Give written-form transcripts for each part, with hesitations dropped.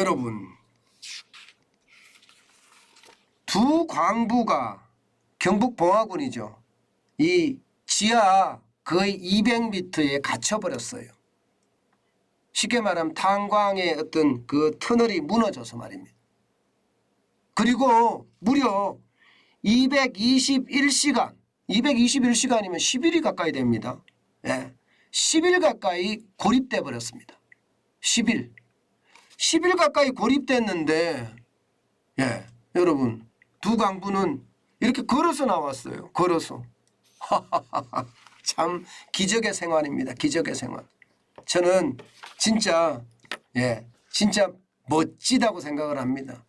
여러분, 두 광부가 경북봉화군이죠. 이 지하 거의 200m에 갇혀버렸어요. 쉽게 말하면 탄광의 어떤 그 터널이 무너져서 말입니다. 그리고 무려 221시간, 221시간이면 10일이 가까이 됩니다. 예, 10일 가까이 고립돼 버렸습니다. 10일 가까이 고립됐는데, 예, 여러분, 두 광부는 이렇게 걸어서 나왔어요. 걸어서. 참 기적의 생활입니다. 기적의 생활. 저는 진짜, 예, 진짜 멋지다고 생각을 합니다.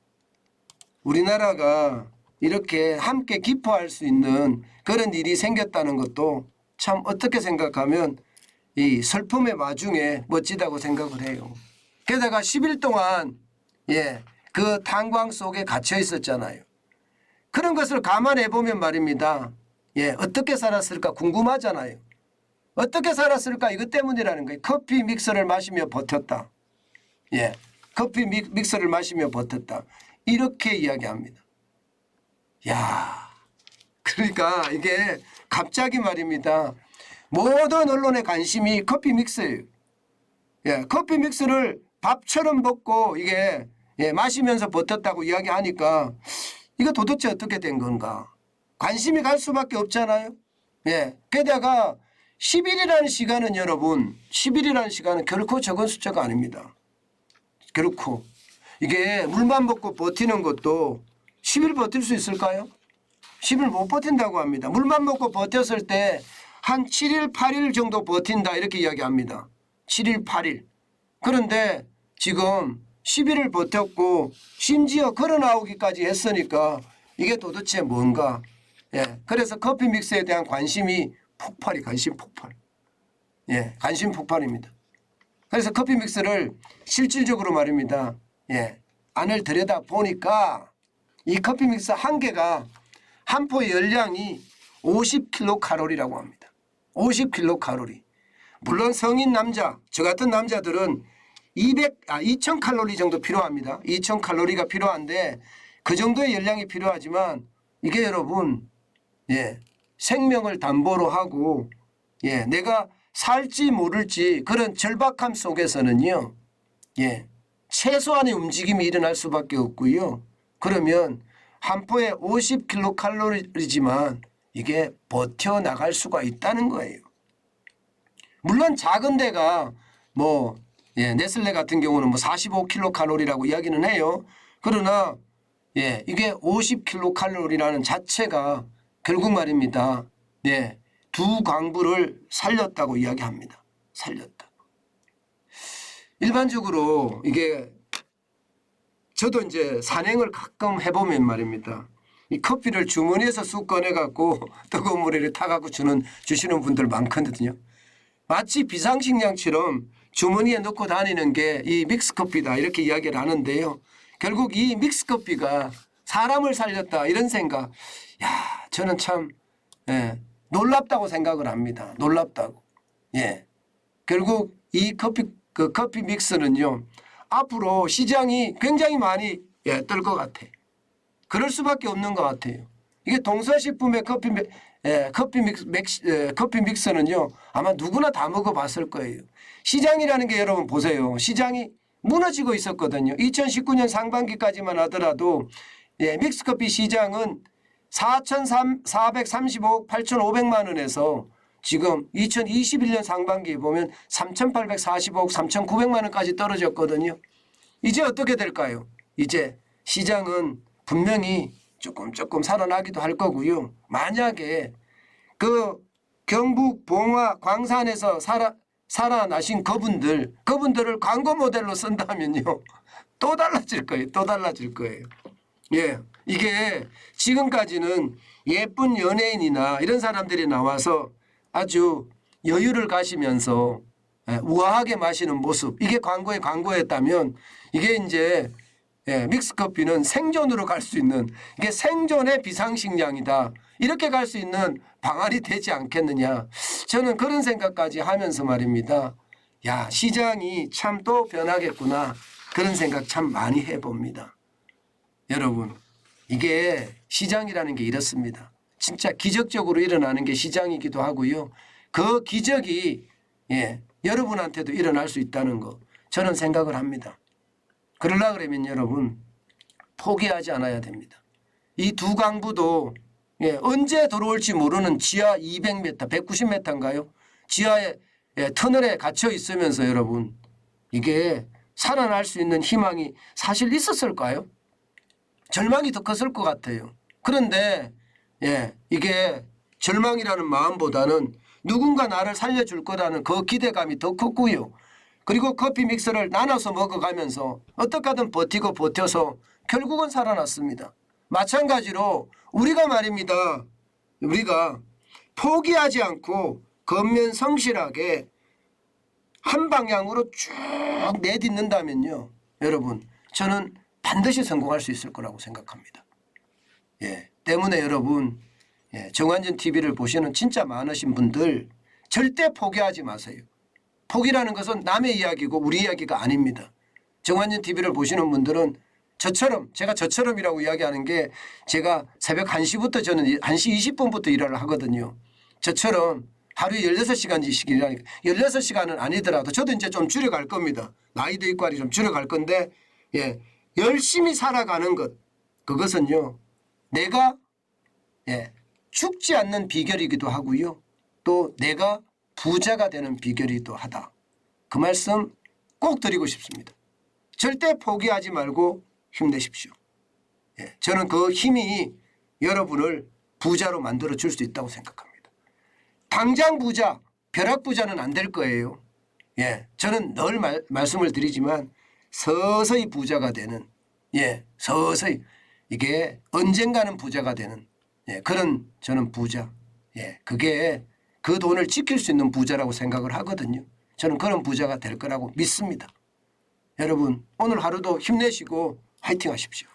우리나라가 이렇게 함께 기뻐할 수 있는 그런 일이 생겼다는 것도 참 어떻게 생각하면 이 슬픔의 와중에 멋지다고 생각을 해요. 게다가 10일 동안, 예, 그 탄광 속에 갇혀 있었잖아요. 그런 것을 감안해 보면 말입니다. 예, 어떻게 살았을까 궁금하잖아요. 어떻게 살았을까 이것 때문이라는 거예요. 커피 믹서를 마시며 버텼다. 예, 커피 믹서를 마시며 버텼다. 이렇게 이야기합니다. 야, 그러니까 이게 갑자기 말입니다. 모든 언론의 관심이 커피 믹서예요. 예, 커피 믹스를 밥처럼 먹고 이게, 예, 마시면서 버텼다고 이야기하니까 이거 도대체 어떻게 된 건가? 관심이 갈 수밖에 없잖아요. 예, 게다가 10일이라는 시간은 여러분, 10일이라는 시간은 결코 적은 숫자가 아닙니다. 결코. 이게 물만 먹고 버티는 것도 10일 버틸 수 있을까요? 10일 못 버틴다고 합니다. 물만 먹고 버텼을 때 한 7일, 8일 정도 버틴다 이렇게 이야기합니다. 7일, 8일. 그런데 지금 10일을 버텼고 심지어 걸어 나오기까지 했으니까 이게 도대체 뭔가. 예, 그래서 커피 믹스에 대한 관심이 폭발이, 관심 폭발. 예, 관심 폭발입니다. 그래서 커피 믹스를 실질적으로 말입니다. 예, 안을 들여다 보니까 이 커피 믹스 한 개가 한 포의 열량이 50kcal라고 합니다. 50kcal. 물론 성인 남자, 저 같은 남자들은 2000칼로리 정도 필요합니다. 2000칼로리가 필요한데 그 정도의 열량이 필요하지만 이게 여러분, 예, 생명을 담보로 하고, 예, 내가 살지 모를지 그런 절박함 속에서는요, 예, 최소한의 움직임이 일어날 수밖에 없고요. 그러면 한 포에 50kcal이지만 이게 버텨나갈 수가 있다는 거예요. 물론 작은 데가 뭐, 예, 네슬레 같은 경우는 뭐 45kcal라고 이야기는 해요. 그러나, 예, 이게 50kcal라는 자체가 결국 말입니다. 네, 두 광부를 살렸다고 이야기합니다. 살렸다. 일반적으로 이게 저도 이제 산행을 가끔 해보면 말입니다. 이 커피를 주머니에서 쑥 꺼내갖고 뜨거운 물에 타갖고 주시는 분들 많거든요. 마치 비상식량처럼 주머니에 넣고 다니는 게 이 믹스커피다 이렇게 이야기를 하는데요. 결국 이 믹스커피가 사람을 살렸다 이런 생각. 야, 저는 참, 예, 놀랍다고 생각을 합니다. 놀랍다고. 예. 결국 이 커피 믹스는요. 앞으로 시장이 굉장히 많이, 예, 뜰 것 같아. 그럴 수밖에 없는 것 같아요. 이게 동서식품의 커피 믹스는요. 아마 누구나 다 먹어봤을 거예요. 시장이라는 게 여러분 보세요. 시장이 무너지고 있었거든요. 2019년 상반기까지만 하더라도, 예, 믹스커피 시장은 4,435억 8,500만 원에서 지금 2021년 상반기에 보면 3,845억 3,900만 원까지 떨어졌거든요. 이제 어떻게 될까요? 이제 시장은 분명히 조금 살아나기도 할 거고요. 만약에 그 경북 봉화 광산에서 살아나신 그분들을 광고 모델로 쓴다면요. 또 달라질 거예요. 또 달라질 거예요. 예, 이게 지금까지는 예쁜 연예인이나 이런 사람들이 나와서 아주 여유를 가시면서 우아하게 마시는 모습, 이게 광고였다면 이게 이제, 예, 믹스커피는 생존으로 갈 수 있는, 이게 생존의 비상식량이다. 이렇게 갈 수 있는 방안이 되지 않겠느냐. 저는 그런 생각까지 하면서 말입니다. 야, 시장이 참 또 변하겠구나. 그런 생각 참 많이 해봅니다. 여러분, 이게 시장이라는 게 이렇습니다. 진짜 기적적으로 일어나는 게 시장이기도 하고요. 그 기적이 여러분한테도 일어날 수 있다는 거 저는 생각을 합니다. 그러려고 그러면 여러분 포기하지 않아야 됩니다. 이 두 강부도 언제 들어올지 모르는 지하 200m, 190m인가요? 지하에 터널에 갇혀 있으면서 여러분 이게 살아날 수 있는 희망이 사실 있었을까요? 절망이 더 컸을 것 같아요. 그런데 이게 절망이라는 마음보다는 누군가 나를 살려줄 거라는 그 기대감이 더 컸고요. 그리고 커피 믹스를 나눠서 먹어가면서 어떻게 하든 버티고 버텨서 결국은 살아났습니다. 마찬가지로 우리가 말입니다. 우리가 포기하지 않고 겉면 성실하게 한 방향으로 쭉 내딛는다면요. 여러분 저는 반드시 성공할 수 있을 거라고 생각합니다. 때문에 여러분 정환진 TV를 보시는 진짜 많으신 분들 절대 포기하지 마세요. 포기라는 것은 남의 이야기고 우리 이야기가 아닙니다. 정환진 TV를 보시는 분들은 제가 저처럼이라고 이야기하는 게 제가 새벽 1시부터 저는 1시 20분부터 일을 하거든요. 저처럼 하루에 16시간씩 일하니까 16시간은 아니더라도 저도 이제 좀 줄여갈 겁니다. 나이도 있고 하니 좀 줄여갈 건데 열심히 살아가는 것 그것은요. 내가 죽지 않는 비결이기도 하고요. 또 내가 부자가 되는 비결이기도 하다. 그 말씀 꼭 드리고 싶습니다. 절대 포기하지 말고 힘내십시오. 저는 그 힘이 여러분을 부자로 만들어 줄 수 있다고 생각합니다. 당장 부자, 벼락부자는 안 될 거예요. 저는 늘 말씀을 드리지만 서서히 부자가 되는 서서히 이게 언젠가는 부자가 되는 그런 저는 부자 그게 그 돈을 지킬 수 있는 부자라고 생각을 하거든요. 저는 그런 부자가 될 거라고 믿습니다. 여러분 오늘 하루도 힘내시고 화이팅 하십시오.